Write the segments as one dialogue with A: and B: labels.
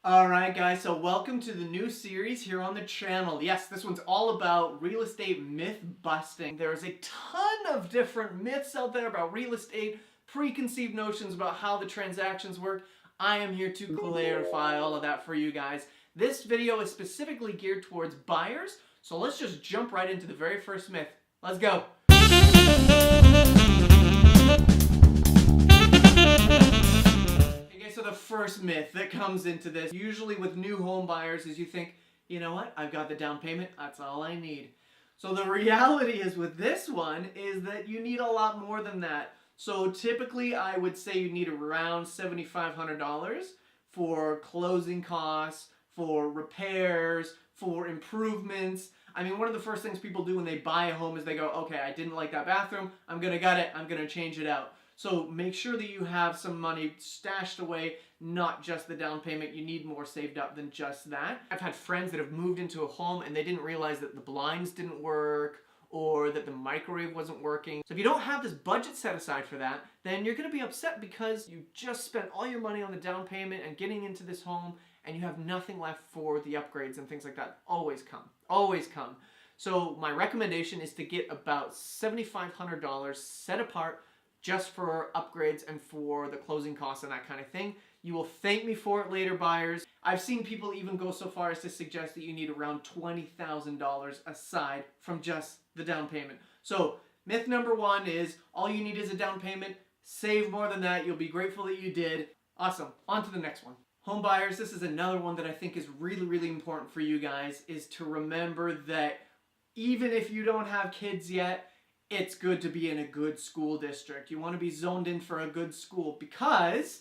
A: Alright guys, so welcome to the new series here on the channel. Yes, this one's all about real estate myth busting. There's a ton of different myths out there about real estate, preconceived notions about how the transactions work. I am here to clarify all of that for you guys. This video is specifically geared towards buyers, so let's just jump right into the very first myth. Let's go! So the first myth that comes into this, usually with new home buyers, is you think, you know what, I've got the down payment, that's all I need. So the reality is with this one is that you need a lot more than that. So typically I would say you need around $7,500 for closing costs, for repairs, for improvements. I mean, one of the first things people do when they buy a home is they go, okay, I didn't like that bathroom, I'm gonna gut it, I'm gonna change it out. So make sure that you have some money stashed away, not just the down payment. You need more saved up than just that. I've had friends that have moved into a home and they didn't realize that the blinds didn't work or that the microwave wasn't working. So if you don't have this budget set aside for that, then you're going to be upset because you just spent all your money on the down payment and getting into this home and you have nothing left for the upgrades and things like that. Always come. Always come. So my recommendation is to get about $7,500 set apart just for upgrades and for the closing costs and that kind of thing. You will thank me for it later, buyers. I've seen people even go so far as to suggest that you need around $20,000 aside from just the down payment. So myth number one is all you need is a down payment. Save more than that. You'll be grateful that you did. Awesome. On to the next one. Home buyers, this is another one that I think is really, really important for you guys, is to remember that even if you don't have kids yet, it's good to be in a good school district. You want to be zoned in for a good school because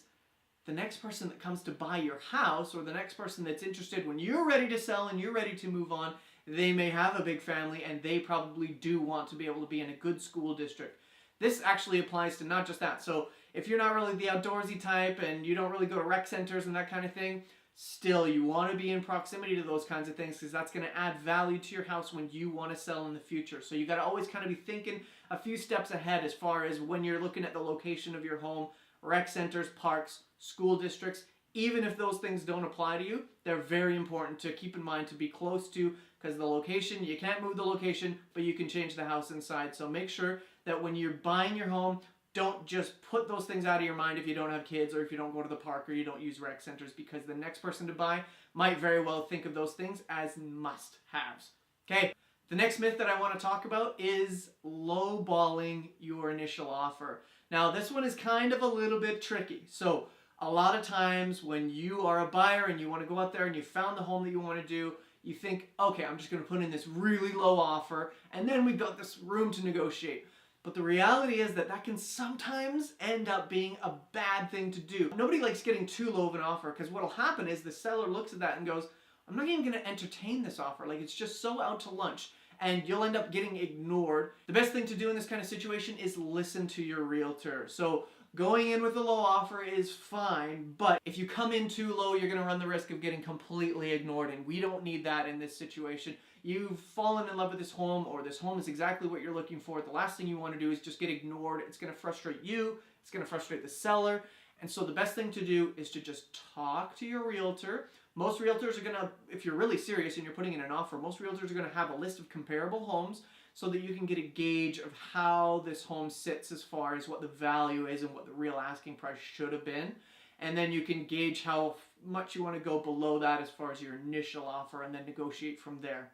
A: the next person that comes to buy your house or the next person that's interested when you're ready to sell and you're ready to move on, they may have a big family and they probably do want to be able to be in a good school district. This actually applies to not just that. So if you're not really the outdoorsy type and you don't really go to rec centers and that kind of thing, still, you want to be in proximity to those kinds of things because that's going to add value to your house when you want to sell in the future. So you got to always kind of be thinking a few steps ahead as far as when you're looking at the location of your home. Rec centers, parks, school districts, even if those things don't apply to you, they're very important to keep in mind to be close to, because the location, you can't move the location, but you can change the house inside. So make sure that when you're buying your home, don't just put those things out of your mind if you don't have kids or if you don't go to the park or you don't use rec centers, because the next person to buy might very well think of those things as must-haves. Okay, the next myth that I want to talk about is lowballing your initial offer. Now, this one is kind of a little bit tricky. So a lot of times when you are a buyer and you want to go out there and you found the home that you want to do, you think, okay, I'm just going to put in this really low offer and then we've got this room to negotiate. But the reality is that that can sometimes end up being a bad thing to do. Nobody likes getting too low of an offer because what will happen is the seller looks at that and goes, I'm not even going to entertain this offer. Like, it's just so out to lunch. And you'll end up getting ignored. The best thing to do in this kind of situation is listen to your realtor. So going in with a low offer is fine, but if you come in too low, you're going to run the risk of getting completely ignored, and we don't need that in this situation. You've fallen in love with this home, or this home is exactly what you're looking for. The last thing you want to do is just get ignored. It's going to frustrate you. It's going to frustrate the seller. And so the best thing to do is to just talk to your realtor. Most realtors are going to, if you're really serious and you're putting in an offer, most realtors are going to have a list of comparable homes so that you can get a gauge of how this home sits as far as what the value is and what the real asking price should have been. And then you can gauge how much you want to go below that as far as your initial offer and then negotiate from there.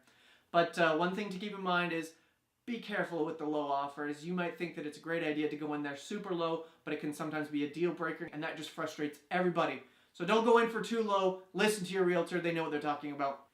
A: But one thing to keep in mind is be careful with the low offers. You might think that it's a great idea to go in there super low, but it can sometimes be a deal breaker, and that just frustrates everybody. So don't go in for too low. Listen to your realtor. They know what they're talking about.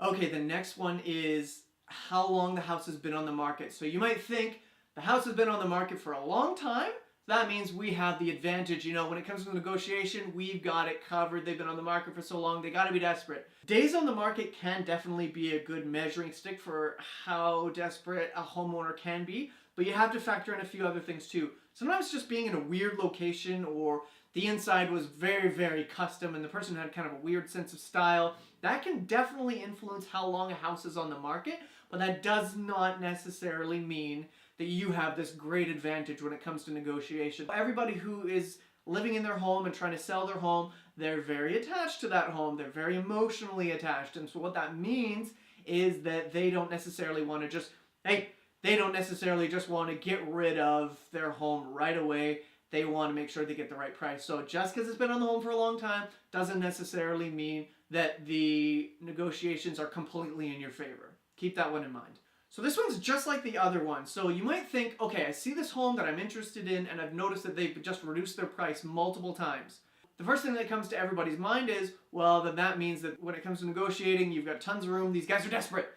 A: Okay, the next one is how long the house has been on the market. So you might think the house has been on the market for a long time. That means we have the advantage. You know, when it comes to negotiation, we've got it covered. They've been on the market for so long, they got to be desperate. Days on the market can definitely be a good measuring stick for how desperate a homeowner can be, but you have to factor in a few other things too. Sometimes just being in a weird location, or the inside was very, very custom and the person had kind of a weird sense of style, that can definitely influence how long a house is on the market, but that does not necessarily mean that you have this great advantage when it comes to negotiation. Everybody who is living in their home and trying to sell their home, they're very attached to that home. They're very emotionally attached. And so what that means is that they don't necessarily want to just, they don't necessarily just want to get rid of their home right away. They want to make sure they get the right price. So just because it's been on the home for a long time doesn't necessarily mean that the negotiations are completely in your favor. Keep that one in mind. So this one's just like the other one. So you might think, okay, I see this home that I'm interested in and I've noticed that they've just reduced their price multiple times. The first thing that comes to everybody's mind is, well, then that means that when it comes to negotiating, you've got tons of room, these guys are desperate.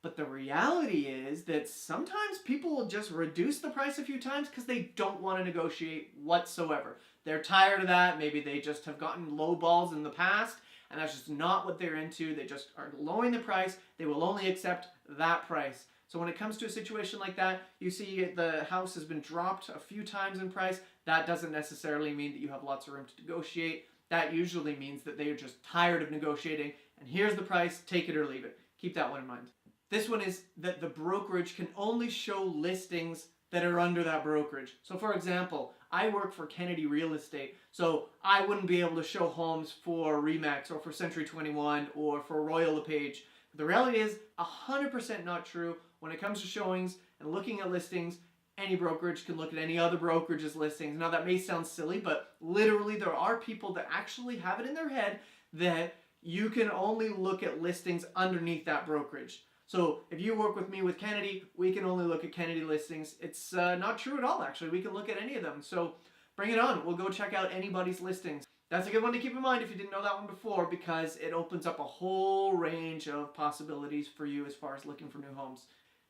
A: But the reality is that sometimes people will just reduce the price a few times because they don't want to negotiate whatsoever. They're tired of that. Maybe they just have gotten low balls in the past and that's just not what they're into. They just are lowering the price. They will only accept that price. So when it comes to a situation like that, you see the house has been dropped a few times in price. That doesn't necessarily mean that you have lots of room to negotiate. That usually means that they are just tired of negotiating and here's the price, take it or leave it. Keep that one in mind. This one is that the brokerage can only show listings that are under that brokerage. So for example, I work for Kennedy Real Estate, so I wouldn't be able to show homes for Remax or for Century 21 or for Royal LePage. The reality is 100% not true. When it comes to showings and looking at listings, any brokerage can look at any other brokerage's listings. Now that may sound silly, but literally there are people that actually have it in their head that you can only look at listings underneath that brokerage. So if you work with me with Kennedy, we can only look at Kennedy listings. It's not true at all, actually. We can look at any of them. So bring it on. We'll go check out anybody's listings. That's a good one to keep in mind if you didn't know that one before, because it opens up a whole range of possibilities for you as far as looking for new homes.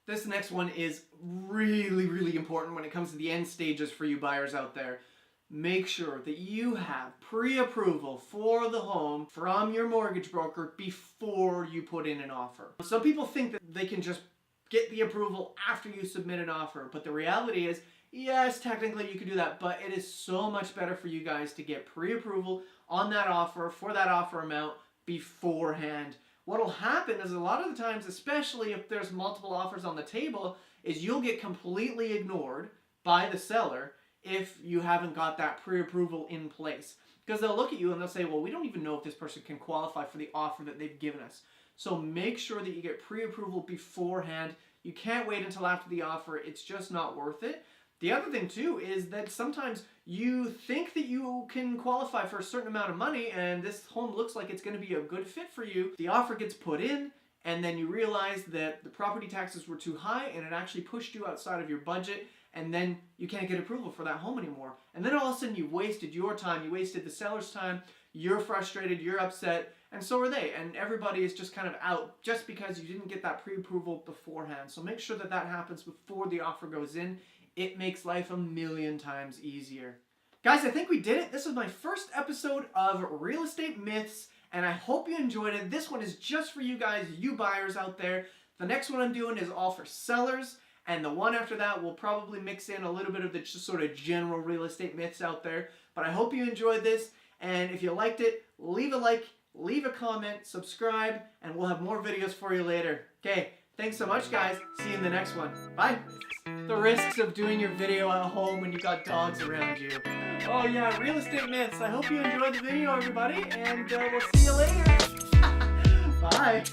A: This next one is really, really important when it comes to the end stages for you buyers out there. Make sure that you have pre-approval for the home from your mortgage broker before you put in an offer. Some people think that they can just get the approval after you submit an offer, but the reality is, yes, technically you can do that, but it is so much better for you guys to get pre-approval on that offer for that offer amount beforehand. What'll happen is a lot of the times, especially if there's multiple offers on the table, is you'll get completely ignored by the seller if you haven't got that pre-approval in place. Because they'll look at you and they'll say, well, we don't even know if this person can qualify for the offer that they've given us. So make sure that you get pre-approval beforehand. You can't wait until after the offer. It's just not worth it. The other thing too is that sometimes you think that you can qualify for a certain amount of money and this home looks like it's going to be a good fit for you. The offer gets put in and then you realize that the property taxes were too high and it actually pushed you outside of your budget, and then you can't get approval for that home anymore. And then all of a sudden you've wasted your time, you wasted the seller's time, you're frustrated, you're upset, and so are they. And everybody is just kind of out just because you didn't get that pre-approval beforehand. So make sure that that happens before the offer goes in. It makes life a million times easier. Guys, I think we did it. This is my first episode of Real Estate Myths, and I hope you enjoyed it. This one is just for you guys, you buyers out there. The next one I'm doing is all for sellers, and the one after that will probably mix in a little bit of the just sort of general real estate myths out there. But I hope you enjoyed this, and if you liked it, leave a like, leave a comment, subscribe, and we'll have more videos for you later. Okay, thanks so much, guys. See you in the next one. Bye. The risks of doing your video at home when you got dogs around you. Oh yeah, real estate myths. I hope you enjoyed the video, everybody, and we'll see you later. Bye.